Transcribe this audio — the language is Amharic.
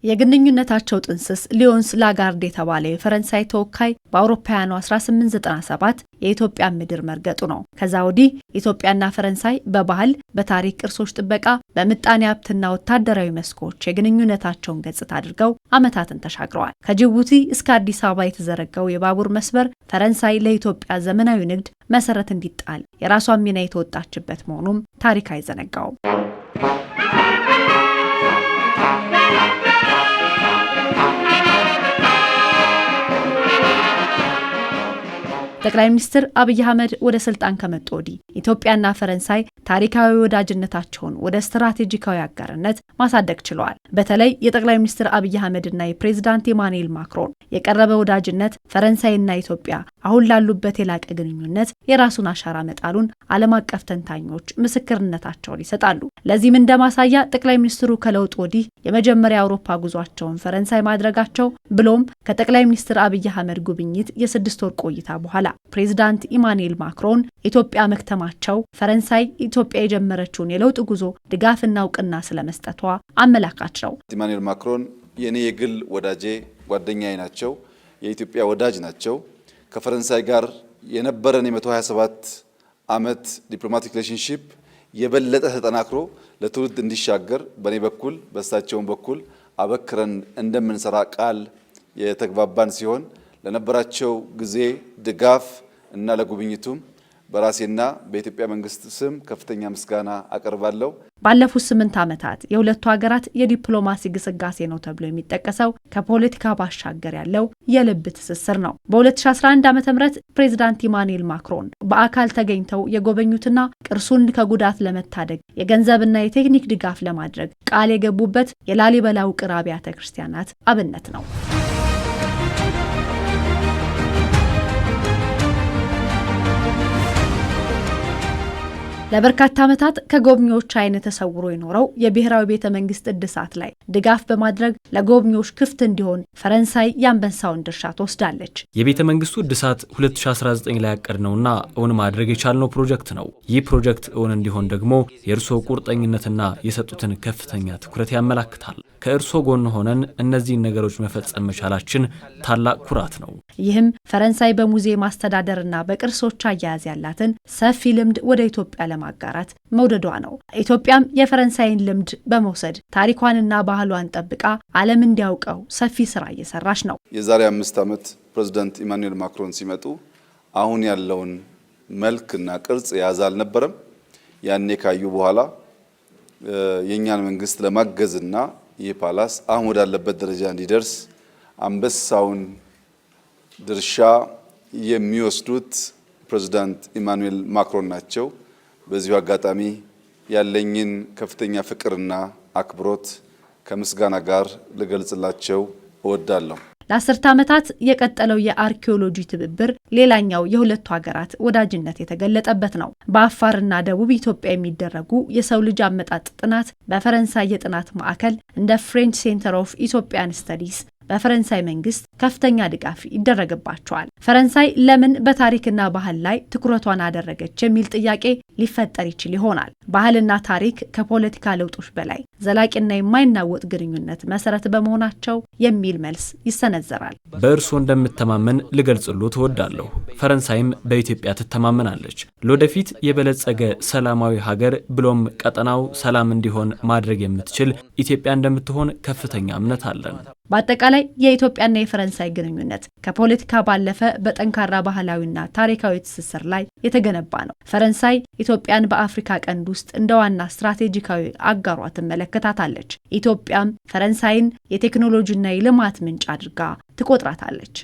የግንኙነታቸው ጥንስስ ሊዮንስ ላጋርድ የተባለ የፈረንሳይ ተወካይ በአውሮፓውያኑ 1897 የኢትዮጵያ ምድር መርገጡ ነው። ከዛ ወዲህ ኢትዮጵያና ፈረንሳይ በባህል፣ በታሪክ ቅርሶች ጥበቃ፣ በምጣኔ ሀብትና ወታደራዊ መስኮች የግንኙነታቸውን ገጽታ አድርገው ዓመታትን ተሻግረዋል። ከጅቡቲ እስከ አዲስ አበባ የተዘረጋው የባቡር መስመር ፈረንሳይ ለኢትዮጵያ ዘመናዊ ንግድ መሰረት እንዲጣል የራሷን ሚና የተወጣችበት መሆኑም ታሪክ አይዘነጋውም። ጠቅላይ ሚኒስትር አብይ አህመድ ወደ ስልጣን ከመጡ ወዲህ ኢትዮጵያና ፈረንሳይ ታሪካዊ ወዳጅነታቸውን ወደ ስትራቴጂካዊ አጋርነት ማሳደግ ችለዋል። በተለይ የጠቅላይ ሚኒስትር አብይ አህመድና የፕሬዝዳንት ኢማኑኤል ማክሮን የቀረበ ወዳጅነት ፈረንሳይና ኢትዮጵያ አሁን ላሉበት የላቀ ግንኙነት የራሱን አሻራ መጣሉን ዓለም አቀፍ ተንታኞች ምስክርነታቸውን ይሰጣሉ። ለዚህም እንደማሳያ ጠቅላይ ሚኒስትሩ ከለውጥ ወዲህ የመጀመሪያ አውሮፓ ጉዟቸውን ፈረንሳይ ማድረጋቸው ብሎም ከጠቅላይ ሚኒስትር አብይ አህመድ ጉብኝት የ6 ወር ቆይታ በኋላ ፕሬዝዳንት ኢማኑኤል ማክሮን ኢትዮጵያ መክተማቸው ፈረንሳይ ኢትዮጵያ የጀመረችውን የለውጥ ጉዞ ድጋፍና እውቅና ስለመስጠቷ አመላካች ነው። ኢማኑኤል ማክሮን የኔ የግል ወዳጄ ጓደኛዬ ናቸው። የኢትዮጵያ ወዳጅ ናቸው። ከፈረንሳይ ጋር የነበረን የ127 ዓመት ዲፕሎማቲክ ሪሌሽንሺፕ የበለጠ ተጠናክሮ ለትውልድ እንዲሻገር በኔ በኩል በእሳቸውም በኩል አበክረን እንደምንሰራ ቃል የተግባባን ሲሆን ለነበራቸው ጊዜ ድጋፍ እና ለጉብኝቱም በራሴና በኢትዮጵያ መንግስት ስም ከፍተኛ ምስጋና አቀርባለሁ። ባለፉት 8 ዓመታት የሁለቱ ሀገራት የዲፕሎማሲ ግስጋሴ ነው ተብሎ የሚጠቀሰው ከፖለቲካ ባሻገር ያለው የልብ ትስስር ነው። በ2011 ዓ.ም ፕሬዝዳንት ኢማኑኤል ማክሮን በአካል ተገኝተው የጎበኙትና ቅርሱን ከጉዳት ለመታደግ የገንዘብና የቴክኒክ ድጋፍ ለማድረግ ቃል የገቡበት የላሊበላ ውቅር አብያተ ክርስቲያናት አብነት ነው። ለበርካታ ዓመታት ከጎብኚዎች አይን ተሰውሮ የኖረው የብሔራዊ ቤተ መንግስት እድሳት ላይ ድጋፍ በማድረግ ለጎብኚዎች ክፍት እንዲሆን ፈረንሳይ የአንበሳውን ድርሻ ትወስዳለች። የቤተ መንግስቱ እድሳት 2019 ላይ ያቀድነውና እውን ማድረግ የቻልነው ፕሮጀክት ነው። ይህ ፕሮጀክት እውን እንዲሆን ደግሞ የእርስዎ ቁርጠኝነትና የሰጡትን ከፍተኛ ትኩረት ያመላክታል። ከእርስዎ ጎን ሆነን እነዚህን ነገሮች መፈጸም መቻላችን ታላቅ ኩራት ነው። ይህም ፈረንሳይ በሙዚየም ማስተዳደርና በቅርሶች አያያዝ ያላትን ሰፊ ልምድ ወደ ኢትዮጵያ ለማጋራት መውደዷ ነው። ኢትዮጵያም የፈረንሳይን ልምድ በመውሰድ ታሪኳንና ባህሏን ጠብቃ ዓለም እንዲያውቀው ሰፊ ስራ እየሰራች ነው። የዛሬ 5 ዓመት ፕሬዝዳንት ኢማኑኤል ማክሮን ሲመጡ አሁን ያለውን መልክና ቅርጽ የያዘ አልነበረም። ያኔ ካዩ በኋላ የኛን መንግስት ለማገዝና ይህ ፓላስ አሁን ወዳለበት ደረጃ እንዲደርስ አንበሳውን ድርሻ የሚወስዱት ፕሬዝዳንት ኢማኑኤል ማክሮን ናቸው። በዚሁ አጋጣሚ ያለኝን ከፍተኛ ፍቅርና አክብሮት ከምስጋና ጋር ልገልጽላቸው እወዳለሁ። ለ10 ዓመታት የቀጠለው የአርኪኦሎጂ ትብብር ሌላኛው የሁለቱ ሀገራት ወዳጅነት የተገለጠበት ነው። በአፋርና ደቡብ ኢትዮጵያ የሚደረጉ የሰው ልጅ አመጣጥ ጥናት በፈረንሳይ የጥናት ማዕከል እንደ ፍሬንች ሴንተር ኦፍ ኢትዮጵያን ስተዲስ በፈረንሳይ መንግስት ከፍተኛ ድጋፍ ይደረግባቸዋል። ፈረንሳይ ለምን በታሪክና ባህል ላይ ትኩረቷን አደረገች የሚል ጥያቄ ሊፈጠር ይችል ይሆናል። ባህልና ታሪክ ከፖለቲካ ለውጦች በላይ ዘላቂና የማይናወጥ ግንኙነት መሰረት በመሆናቸው የሚል መልስ ይሰነዘራል። በእርስዎ እንደምተማመን ልገልጽልዎት እወዳለሁ። ፈረንሳይም በኢትዮጵያ ትተማመናለች። ለወደፊት የበለጸገ ሰላማዊ ሀገር ብሎም ቀጠናው ሰላም እንዲሆን ማድረግ የምትችል ኢትዮጵያ እንደምትሆን ከፍተኛ እምነት አለን። በአጠቃላይ የኢትዮጵያና የፈረንሳይ ግንኙነት ከፖለቲካ ባለፈ በጠንካራ ባህላዊና ታሪካዊ ትስስር ላይ የተገነባ ነው። ፈረንሳይ ኢትዮጵያን በአፍሪካ ቀንድ ውስጥ እንደ ዋና ስትራቴጂካዊ አጋሯ ትመለከታታለች። ኢትዮጵያም ፈረንሳይን የቴክኖሎጂና የልማት ምንጭ አድርጋ ትቆጥራታለች።